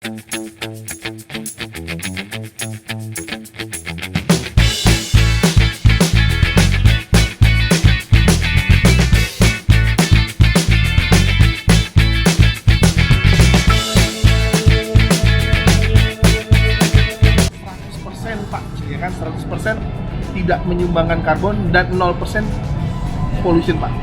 Pak, ya kan 100% tidak menyumbangkan karbon dan 0% pollution Pak.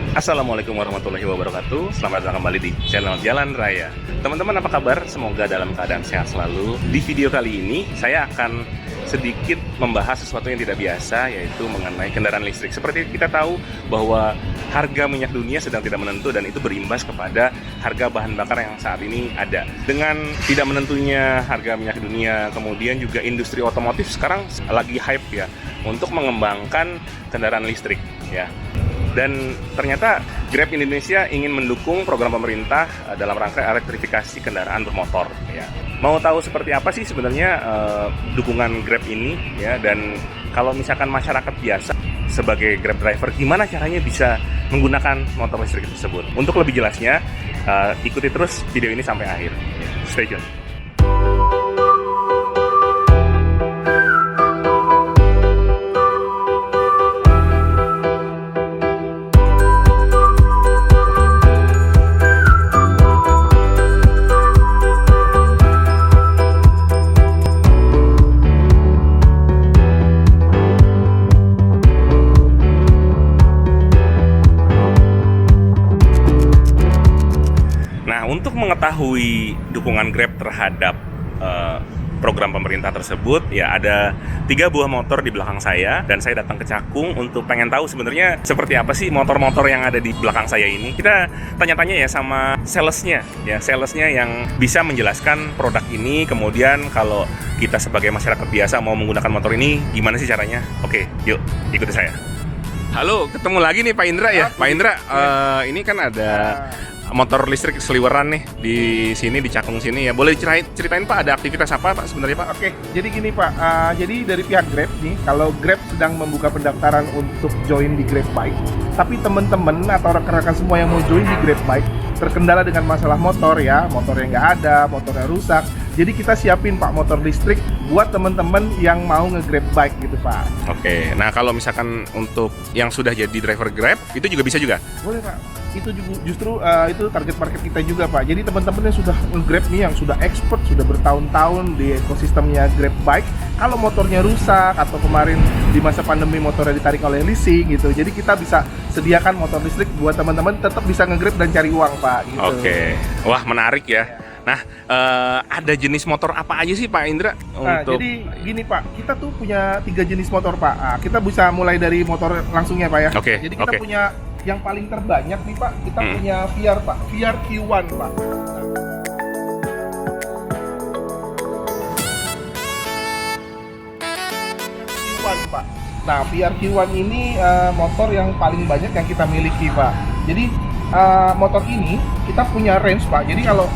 Assalamualaikum warahmatullahi wabarakatuh. Selamat datang kembali di channel Jalan Raya. Teman-teman, apa kabar? Semoga dalam keadaan sehat selalu. Di video kali ini saya akan sedikit membahas sesuatu yang tidak biasa, yaitu mengenai kendaraan listrik. Seperti kita tahu bahwa harga minyak dunia sedang tidak menentu dan itu berimbas kepada harga bahan bakar yang saat ini ada. Dengan tidak menentunya harga minyak dunia, kemudian juga industri otomotif sekarang lagi hype ya untuk mengembangkan kendaraan listrik ya. Dan ternyata Grab Indonesia ingin mendukung program pemerintah dalam rangka elektrifikasi kendaraan bermotor ya. Mau tahu seperti apa sih sebenarnya dukungan Grab ini ya, dan kalau misalkan masyarakat biasa sebagai Grab driver gimana caranya bisa menggunakan motor listrik tersebut? Untuk lebih jelasnya ikuti terus video ini sampai akhir. Stay tune. Untuk mengetahui dukungan Grab terhadap program pemerintah tersebut, ya ada 3 buah motor di belakang saya dan saya datang ke Cakung untuk pengen tahu sebenarnya seperti apa sih motor-motor yang ada di belakang saya ini. Kita tanya-tanya ya sama salesnya yang bisa menjelaskan produk ini. Kemudian kalau kita sebagai masyarakat biasa mau menggunakan motor ini, gimana sih caranya? Oke, yuk ikuti saya. Halo, ketemu lagi nih Pak Indra ya. Pak Indra, ini kan ada motor listrik seliweran nih di sini, di Cakung sini ya. Boleh ceritain Pak, ada aktivitas apa Pak sebenarnya Pak? Oke, jadi gini Pak, jadi dari pihak Grab nih, kalau Grab sedang membuka pendaftaran untuk join di Grab Bike, tapi teman-teman atau rekan-rekan semua yang mau join di Grab Bike terkendala dengan masalah motor ya, motornya nggak ada, motornya rusak. Jadi kita siapin Pak motor listrik buat teman-teman yang mau nge-Grab Bike gitu Pak. Oke, nah kalau misalkan untuk yang sudah jadi driver Grab, itu juga bisa juga? Boleh Pak. Itu juga justru itu target market kita juga Pak. Jadi teman-teman yang sudah nge-Grab nih, yang sudah expert, sudah bertahun-tahun di ekosistemnya Grab Bike, kalau motornya rusak atau kemarin di masa pandemi motornya ditarik oleh leasing gitu, jadi kita bisa sediakan motor listrik buat teman-teman tetap bisa nge-Grab dan cari uang Pak gitu. Oke, wah menarik ya. Nah, ada jenis motor apa aja sih Pak Indra? Jadi gini Pak, kita tuh punya 3 jenis motor Pak. Kita bisa mulai dari motor langsungnya Pak ya. Oke. Jadi kita punya yang paling terbanyak nih Pak, kita punya VR Pak, VR Q1 Pak. Q1 Pak. Nah, VR Q1 ini motor yang paling banyak yang kita miliki Pak. Jadi motor ini kita punya range Pak. Jadi kalau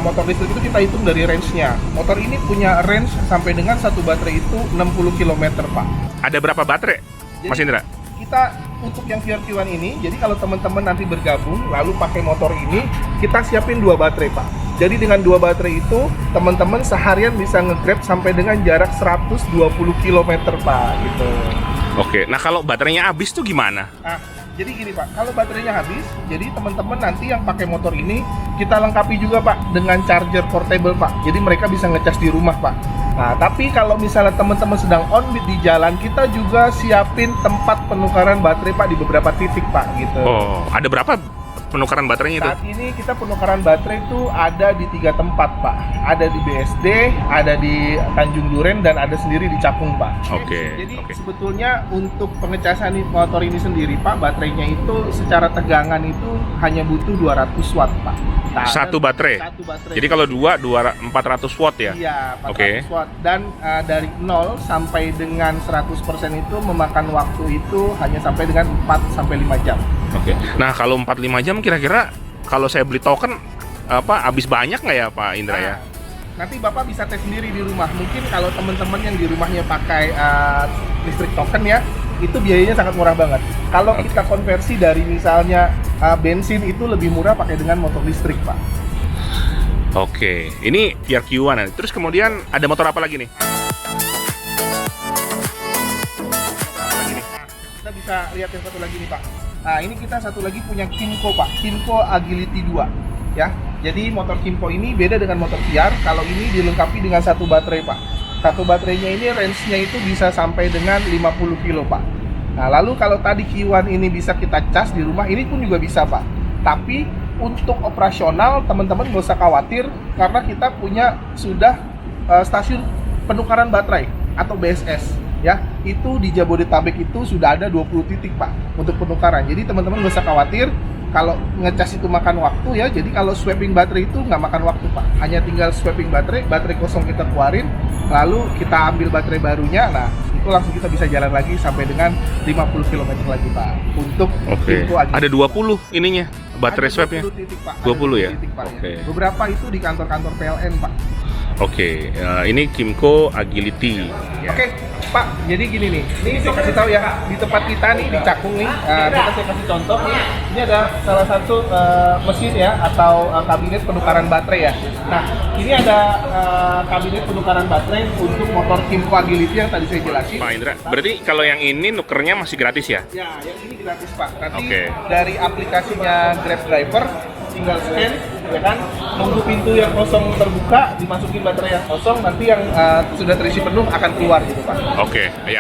motor listrik itu kita hitung dari range-nya. Motor ini punya range sampai dengan satu baterai itu 60 km Pak. Ada berapa baterai, Mas Indra? Kita untuk yang VR Q1 ini, jadi kalau teman-teman nanti bergabung lalu pakai motor ini, kita siapin 2 baterai Pak. Jadi dengan 2 baterai itu, teman-teman seharian bisa nge-Grab sampai dengan jarak 120 km Pak gitu. Oke, nah kalau baterainya habis tuh gimana? Jadi gini Pak, kalau baterainya habis, jadi teman-teman nanti yang pakai motor ini kita lengkapi juga Pak dengan charger portable Pak. Jadi mereka bisa ngecas di rumah Pak. Nah, tapi kalau misalnya teman-teman sedang on-beat di jalan, kita juga siapin tempat penukaran baterai Pak di beberapa titik Pak gitu. Oh, ada berapa penukaran baterainya itu? Saat ini kita penukaran baterai itu ada di 3 tempat Pak. Ada di BSD, ada di Tanjung Duren, dan ada sendiri di Cakung Pak. Jadi sebetulnya untuk pengecasan motor ini sendiri Pak, baterainya itu secara tegangan itu hanya butuh 200 watt Pak. Nah, satu baterai? Satu baterai. Jadi kalau 400 watt ya? Iya, 400 watt. Dan dari 0 sampai dengan 100% itu memakan waktu itu hanya sampai dengan 4-5 jam. Oke. Nah, kalau 4-5 jam kira-kira kalau saya beli token habis banyak nggak ya Pak Indra ya? Nanti Bapak bisa tes sendiri di rumah. Mungkin kalau teman-teman yang di rumahnya pakai listrik token ya, itu biayanya sangat murah banget. Kalau kita konversi dari misalnya bensin itu lebih murah pakai dengan motor listrik Pak. Oke, ini PRQ1. Terus kemudian ada motor apa lagi nih? Kita bisa lihat yang satu lagi nih Pak. Nah ini kita satu lagi punya Kymco Pak, Kymco Agility 2 ya. Jadi motor Kymco ini beda dengan motor VR. Kalau ini dilengkapi dengan satu baterai Pak. Satu baterainya ini range-nya itu bisa sampai dengan 50 kilo Pak. Nah lalu kalau tadi Q1 ini bisa kita cas di rumah, ini pun juga bisa Pak. Tapi untuk operasional teman-teman nggak usah khawatir karena kita punya sudah stasiun penukaran baterai atau BSS ya. Itu di Jabodetabek itu sudah ada 20 titik Pak untuk penukaran. Jadi teman-teman nggak usah khawatir kalau ngecas itu makan waktu ya. Jadi kalau swapping baterai itu nggak makan waktu Pak. Hanya tinggal swapping baterai kosong kita keluarin, lalu kita ambil baterai barunya. Nah itu langsung kita bisa jalan lagi sampai dengan 50 km lagi Pak. Untuk Kymco Agility. Ada 20 ininya baterai swapnya. 20 titik Pak. 20 ya? Titik, Pak, Oke. ya. Beberapa itu di kantor-kantor PLN Pak. Oke, ini Kymco Agility. Oke, Pak. Jadi gini nih. Ini saya kasih tahu ya di tempat kita nih di Cakung nih. Kita saya kasih contoh nih. Ini ada salah satu mesin ya atau kabinet penukaran baterai ya. Nah, ini ada kabinet penukaran baterai untuk motor Kymco Agility yang tadi saya jelasin. Pak Indra, berarti kalau yang ini nukernya masih gratis ya? Ya, yang ini gratis Pak. Nanti Oke. dari aplikasinya Grab Driver tinggal scan, ya kan, nunggu pintu yang kosong terbuka, dimasukin baterai yang kosong, nanti yang sudah terisi penuh akan keluar gitu Pak. Oke, ya.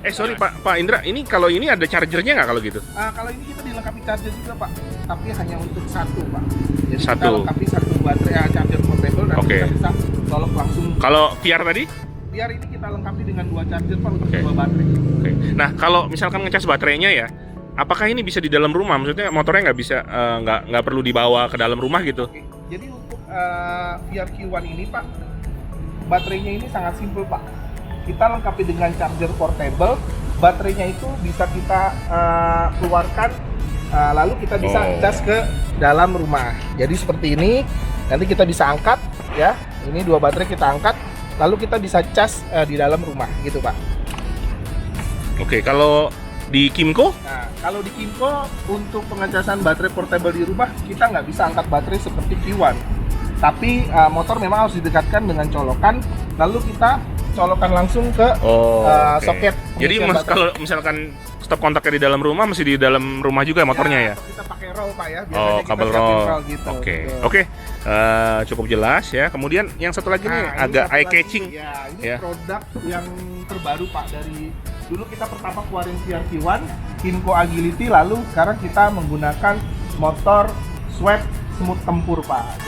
Sorry Pak Indra, ini kalau ini ada chargernya nggak kalau gitu? Kalau ini kita dilengkapi charger juga Pak, tapi hanya untuk satu Pak. Jadi Satu. kita lengkapi satu baterai charger portable, nanti Oke. kita bisa colok langsung. Kalau VR tadi? Biar ini kita lengkapi dengan dua charger Pak untuk Oke. dua baterai. Oke. Nah, kalau misalkan ngecas baterainya ya, apakah ini bisa di dalam rumah? Maksudnya motornya nggak bisa, nggak perlu dibawa ke dalam rumah gitu? Oke. Jadi untuk VRQ1 ini Pak, baterainya ini sangat simpel Pak. Kita lengkapi dengan charger portable, baterainya itu bisa kita keluarkan, lalu kita bisa cas ke dalam rumah. Jadi seperti ini, nanti kita bisa angkat ya. Ini dua baterai kita angkat, lalu kita bisa cas di dalam rumah gitu Pak. Oke, kalau di Kymco? Nah, kalau di Kymco untuk pengecasan baterai portable di rumah kita nggak bisa angkat baterai seperti Q1. Tapi motor memang harus didekatkan dengan colokan, lalu kita colokan langsung ke Oke. soket. Jadi pengisian baterai. kalau misalkan stop kontaknya di dalam rumah, masih di dalam rumah juga motornya ya? Atau kita pakai roll Pak ya. Biasanya Oh, kita kabel siapin roll. gitu. Oke, Gitu. oke. Cukup jelas ya. Kemudian yang satu lagi nih Nah, ini agak satu eye lagi, catching. Ya, ini Ya. produk yang terbaru Pak dari dulu kita pertama keluarin VRQ1, Kymco Agility, lalu sekarang kita menggunakan motor swap semut tempur Pak.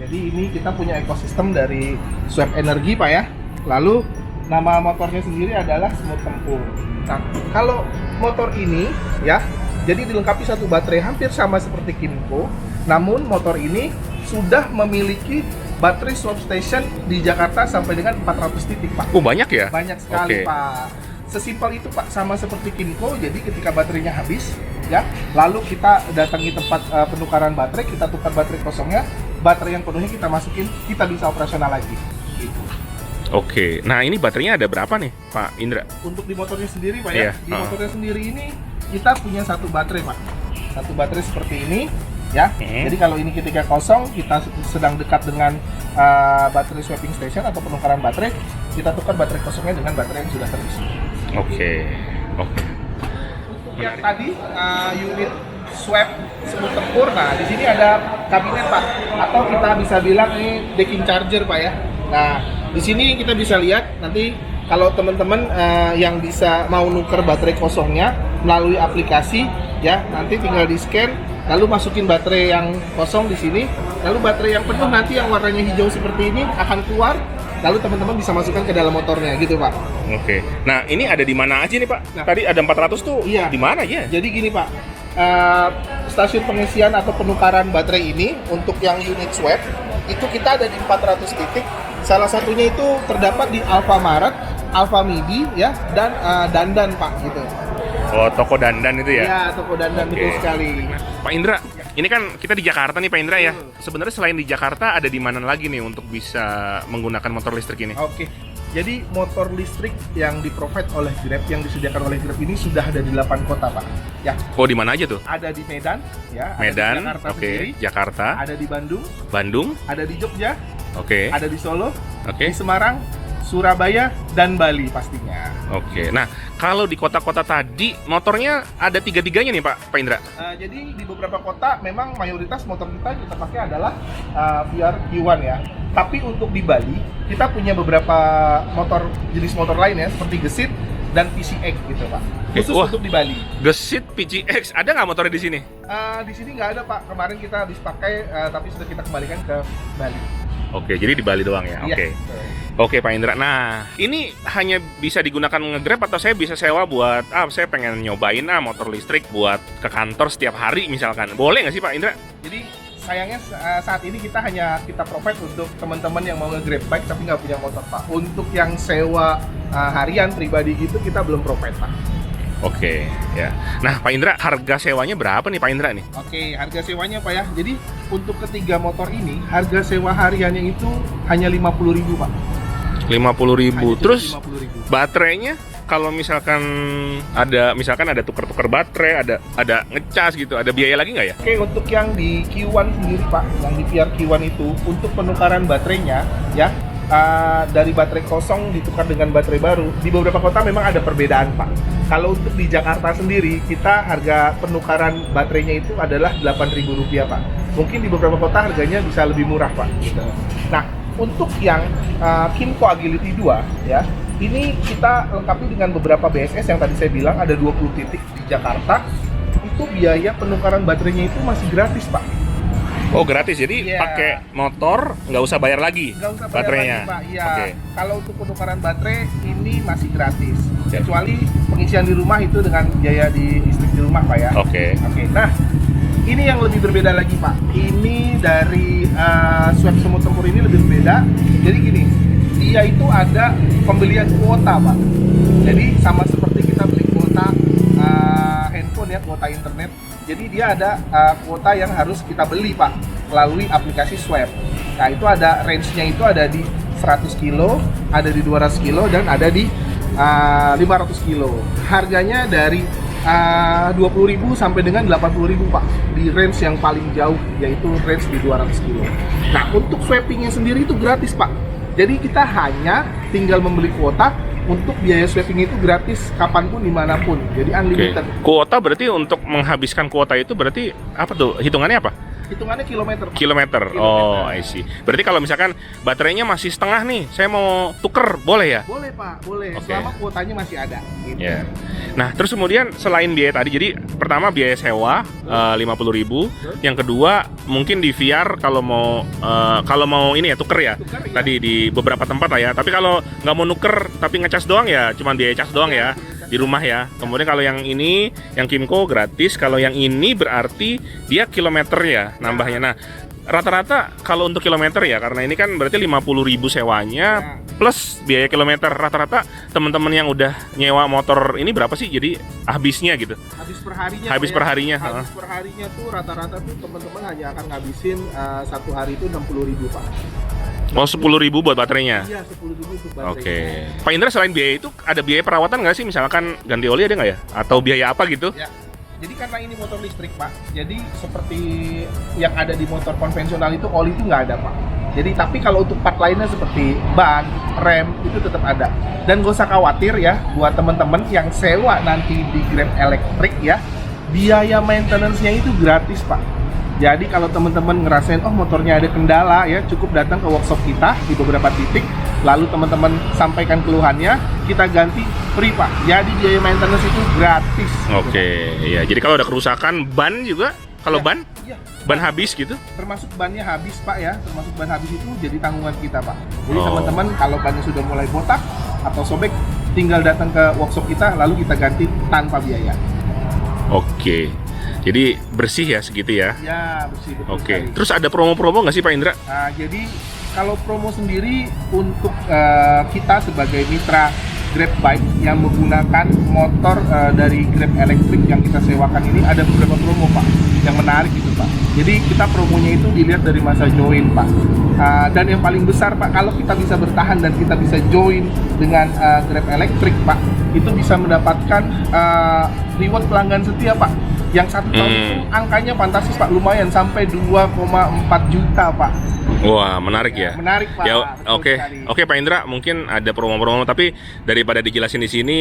Jadi ini kita punya ekosistem dari swap energi Pak ya. Lalu nama motornya sendiri adalah semut tempur. Nah, kalau motor ini ya, jadi dilengkapi satu baterai hampir sama seperti Kymco, namun motor ini sudah memiliki baterai swap station di Jakarta sampai dengan 400 titik Pak. Oh, banyak ya? Banyak sekali Oke. Pak. Sesimpel itu Pak, sama seperti Kymco. Jadi ketika baterainya habis ya, lalu kita datangi tempat penukaran baterai, kita tukar baterai kosongnya, baterai yang penuhnya kita masukin, kita bisa operasional lagi gitu. Oke. Nah, ini baterainya ada berapa nih, Pak Indra? Untuk di motornya sendiri Pak Iya, ya, di motornya sendiri ini kita punya satu baterai Pak, satu baterai seperti ini ya. Jadi kalau ini ketika kosong, kita sedang dekat dengan baterai swapping station atau penukaran baterai, kita tukar baterai kosongnya dengan baterai yang sudah terisi. Oke. Oke. Untuk yang tadi unit swap semut tempur, nah di sini ada kabinet Pak, atau kita bisa bilang ini decking charger Pak ya. Nah di sini kita bisa lihat nanti kalau teman-teman yang bisa mau nuker baterai kosongnya melalui aplikasi ya, nanti tinggal di scan, lalu masukin baterai yang kosong di sini, lalu baterai yang penuh nanti yang warnanya hijau seperti ini akan keluar, lalu teman-teman bisa masukkan ke dalam motornya gitu Pak. Oke. Nah, ini ada di mana aja nih, Pak? Nah. Tadi ada 400 tuh. Iya. Di mana ya? Jadi gini Pak, stasiun pengisian atau penukaran baterai ini untuk yang unit swap itu kita ada di 400 titik. Salah satunya itu terdapat di Alfamaret, Alfamidi ya, dan Dandan Pak gitu. Oh, toko dandan itu ya? Iya, toko Dandan Oke. betul sekali. Pak Indra, ini kan kita di Jakarta nih Pak Indra ya. Sebenarnya selain di Jakarta ada di mana lagi nih untuk bisa menggunakan motor listrik ini? Oke. Jadi motor listrik yang di-provide oleh Grab, yang disediakan oleh Grab ini sudah ada di 8 kota, Pak. Ya, Oh, di mana aja tuh? ada di Medan, ya, Medan, ada di Jakarta oke. sendiri, Jakarta, ada di Bandung, Bandung, ada di Jogja, oke. ada di Solo, Oke. di Semarang, Surabaya, dan Bali pastinya. Oke. Nah, kalau di kota-kota tadi motornya ada tiga-tiganya nih, Pak Indra. Jadi di beberapa kota memang mayoritas motor kita pakai adalah VR Q1 ya. Tapi untuk di Bali kita punya beberapa jenis motor lain ya, seperti Gesit dan PCX gitu, Pak. Oke, Khusus wah. untuk di Bali. Gesit PCX, ada nggak motornya di sini? Di sini nggak ada, Pak. Kemarin kita habis pakai, tapi sudah kita kembalikan ke Bali. Oke, jadi di Bali doang ya. Iya, Oke. betul. Oke, Pak Indra. Nah, ini hanya bisa digunakan nge-Grab atau saya bisa sewa buat saya pengen nyobain motor listrik buat ke kantor setiap hari misalkan. Boleh nggak sih, Pak Indra? Jadi sayangnya saat ini kita provide untuk teman-teman yang mau nge-Grab bike tapi nggak punya motor, Pak. Untuk yang sewa harian pribadi gitu kita belum provide, Pak. Oke, ya. Nah, Pak Indra, harga sewanya berapa nih, Pak Indra nih? Oke, harga sewanya, Pak ya. Jadi untuk ketiga motor ini harga sewa hariannya itu hanya 50.000, Pak. 50.000. Hanya Terus 50.000. baterainya kalau misalkan ada tuker-tuker baterai, ada ngecas gitu, ada biaya lagi nggak ya? Oke, untuk yang di Q1 sendiri, Pak, yang di PR Q1 itu untuk penukaran baterainya ya, dari baterai kosong ditukar dengan baterai baru, di beberapa kota memang ada perbedaan, Pak. Kalau untuk di Jakarta sendiri, kita harga penukaran baterainya itu adalah Rp8.000, Pak. Mungkin di beberapa kota harganya bisa lebih murah, Pak. Gitu. Nah, untuk yang Kimco Agility 2 ya, ini kita lengkapi dengan beberapa BSS yang tadi saya bilang ada 20 titik di Jakarta. Itu biaya penukaran baterainya itu masih gratis, Pak. Oh, gratis. Jadi Iya. pakai motor nggak usah bayar lagi Nggak usah bayar baterainya. lagi, Pak. Iya. Oke. Kalau untuk penukaran baterai ini masih gratis. Ya. Kecuali pengisian di rumah itu dengan biaya di listrik di rumah, Pak ya. Oke. Oke. Nah, ini yang lebih berbeda lagi, Pak. Ini dari swap semut tempur ini lebih berbeda. Jadi gini, dia itu ada pembelian kuota, Pak. Jadi sama seperti kita beli kuota handphone ya, kuota internet. Jadi dia ada kuota yang harus kita beli, Pak, melalui aplikasi Swap. Nah, itu ada range-nya itu ada di 100 kilo, ada di 200 kilo, dan ada di 500 kilo. Harganya dari 20.000 sampai dengan 80.000, Pak, di range yang paling jauh, yaitu range di 200 kilo. Nah, untuk swappingnya sendiri itu gratis, Pak. Jadi kita hanya tinggal membeli kuota. Untuk biaya swapping itu gratis kapanpun dimanapun, jadi Oke. unlimited. Kuota berarti untuk menghabiskan kuota itu berarti apa tuh? Hitungannya apa? Hitungannya kilometer, Pak. Kilometer. Oh, I see. Berarti kalau misalkan baterainya masih setengah nih, saya mau tuker, boleh ya? Boleh, Pak, boleh. Oke. Selama kuotanya masih ada. Gitu. Ya. Nah, terus kemudian selain biaya tadi, jadi pertama biaya sewa 50.000, yang kedua mungkin di VR kalau mau ini ya tuker ya. Tuker, ya. Tadi di beberapa tempat lah ya. Tapi kalau nggak mau nuker tapi ngecas doang ya, cuma biaya cas doang ya di rumah ya. Kemudian kalau yang ini, yang Kimco gratis. Kalau yang ini berarti dia kilometer ya nambahnya. Nah, rata-rata kalau untuk kilometer ya, karena ini kan berarti 50.000 sewanya plus biaya kilometer. Rata-rata teman-teman yang udah nyewa motor ini berapa sih jadi habisnya gitu? Habis per harinya. Habis Pak, per ya. harinya, Habis per harinya tuh rata-rata tuh teman-teman hanya akan ngabisin satu hari itu 60.000, Pak. Mau 10.000 buat baterainya. Iya, 10.000 untuk baterai. Oke. Pak Indra, selain biaya itu ada biaya perawatan nggak sih? Misalkan ganti oli ada nggak ya? Atau biaya apa gitu? Ya. Jadi karena ini motor listrik, Pak, jadi seperti yang ada di motor konvensional itu oli itu nggak ada, Pak. Jadi tapi kalau untuk part lainnya seperti ban, rem itu tetap ada. Dan gak usah khawatir ya buat teman-teman yang sewa nanti di Grab elektrik ya, biaya maintenance-nya itu gratis, Pak. Jadi kalau teman-teman ngerasain motornya ada kendala ya, cukup datang ke workshop kita di beberapa titik, lalu teman-teman sampaikan keluhannya, kita ganti free, Pak. Jadi biaya maintenance itu gratis. Oke, iya. Jadi kalau ada kerusakan ban juga, kalau Ya, ban iya. ban habis gitu? Termasuk bannya habis, Pak ya. Termasuk ban habis itu jadi tanggungan kita, Pak. Jadi Oh. teman-teman kalau bannya sudah mulai botak atau sobek, tinggal datang ke workshop kita, lalu kita ganti tanpa biaya. Oke. Jadi bersih ya segitu ya? Ya, bersih betul Oke. sekali. Terus ada promo-promo nggak sih, Pak Indra? Nah, jadi kalau promo sendiri untuk kita sebagai mitra Grab Bike yang menggunakan motor dari Grab elektrik yang kita sewakan ini ada beberapa promo Pak yang menarik gitu Pak. Jadi kita promonya itu dilihat dari masa join Pak. Dan yang paling besar Pak, kalau kita bisa bertahan dan kita bisa join dengan Grab elektrik Pak, itu bisa mendapatkan reward pelanggan setia Pak. Yang 1 tahun itu angkanya fantastis Pak, lumayan sampai 2,4 juta Pak. Wah, menarik ya. Menarik Pak. Ya, Betul oke. sekali. Oke, Pak Indra, mungkin ada promo-promo, tapi daripada dijelasin di sini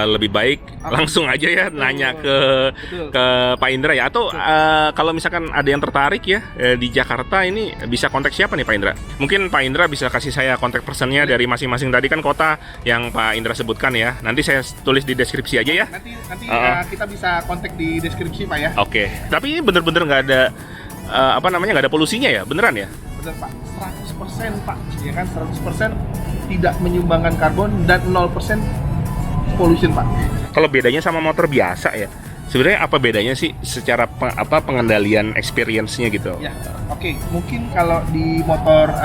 lebih baik langsung aja ya nanya Betul. ke Pak Indra ya. Atau kalau misalkan ada yang tertarik ya di Jakarta ini bisa kontak siapa nih Pak Indra? Mungkin Pak Indra bisa kasih saya kontak personnya dari masing-masing tadi kan kota yang Pak Indra sebutkan ya. Nanti saya tulis di deskripsi aja ya. Nanti kita bisa kontak di deskripsi Pak ya. Oke. Tapi ini bener-bener nggak ada nggak ada polusinya ya, beneran ya? Benar Pak, 100% Pak, ya kan 100% tidak menyumbangkan karbon dan 0% pollution Pak. Kalau bedanya sama motor biasa ya, sebenarnya apa bedanya sih secara pengendalian experience-nya gitu? Ya, oke. Mungkin kalau di motor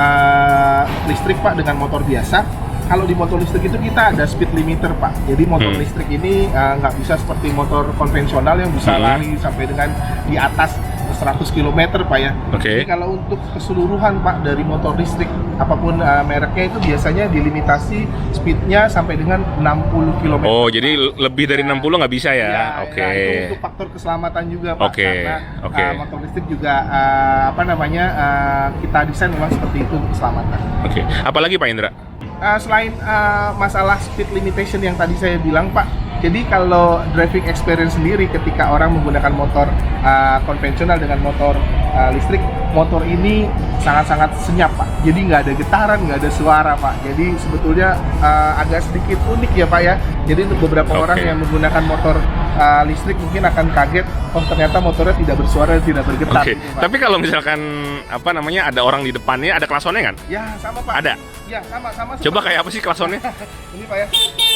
listrik Pak dengan motor biasa, kalau di motor listrik itu kita ada speed limiter Pak. Jadi motor listrik ini nggak bisa seperti motor konvensional yang bisa lari sampai dengan di atas 100 km Pak ya. Oke. Jadi kalau untuk keseluruhan Pak dari motor listrik apapun mereknya itu biasanya dilimitasi speednya sampai dengan 60 km. Oh, jadi lebih dari 60 nggak bisa ya? Ya, Oke. ya, itu untuk faktor keselamatan juga Pak. Oke, Karena oke. motor listrik juga kita desain memang seperti itu untuk keselamatan. Oke. Apalagi Pak Indra? Selain masalah speed limitation yang tadi saya bilang Pak, jadi kalau driving experience sendiri ketika orang menggunakan motor konvensional dengan motor listrik, motor ini sangat-sangat senyap Pak. Jadi nggak ada getaran, nggak ada suara Pak. Jadi sebetulnya agak sedikit unik ya Pak ya. Jadi untuk beberapa orang yang menggunakan motor listrik mungkin akan kaget, oh ternyata motornya tidak bersuara, tidak bergetar. Oke. Gitu, Pak. Tapi kalau misalkan ada orang di depannya, ada klaksonnya kan? Ya sama Pak. Ada. Ya sama. Coba kayak apa sih klaksonnya? Ini Pak ya.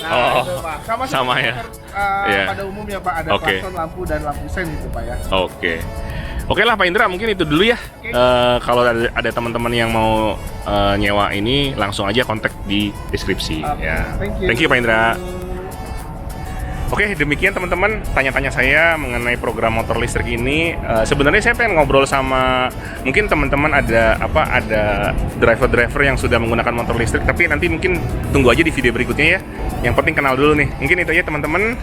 Oh, itu, Pak. sama ya. Motor, Iya. Pada umumnya Pak ada Oke. klakson, lampu dan lampu sen gitu Pak ya. Oke. Oke lah Pak Indra, mungkin itu dulu ya. Oke. Kalau ada teman-teman yang mau nyewa ini, langsung aja kontak di deskripsi. Oke, Ya. Thank you Pak Indra. Oke, demikian teman-teman tanya-tanya saya mengenai program motor listrik ini. Sebenarnya saya pengen ngobrol sama mungkin teman-teman ada driver-driver yang sudah menggunakan motor listrik, tapi nanti mungkin tunggu aja di video berikutnya ya. Yang penting kenal dulu nih. Mungkin itu aja teman-teman.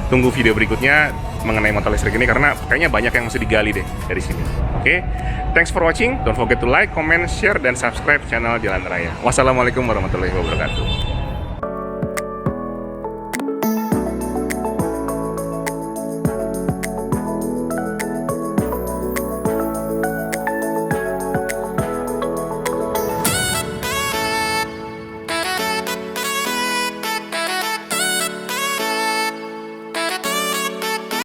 Tunggu video berikutnya mengenai motor listrik ini karena kayaknya banyak yang mesti digali deh dari sini. Oke, thanks for watching. Don't forget to like, comment, share, dan subscribe channel Jalan Raya. Wassalamualaikum warahmatullahi wabarakatuh.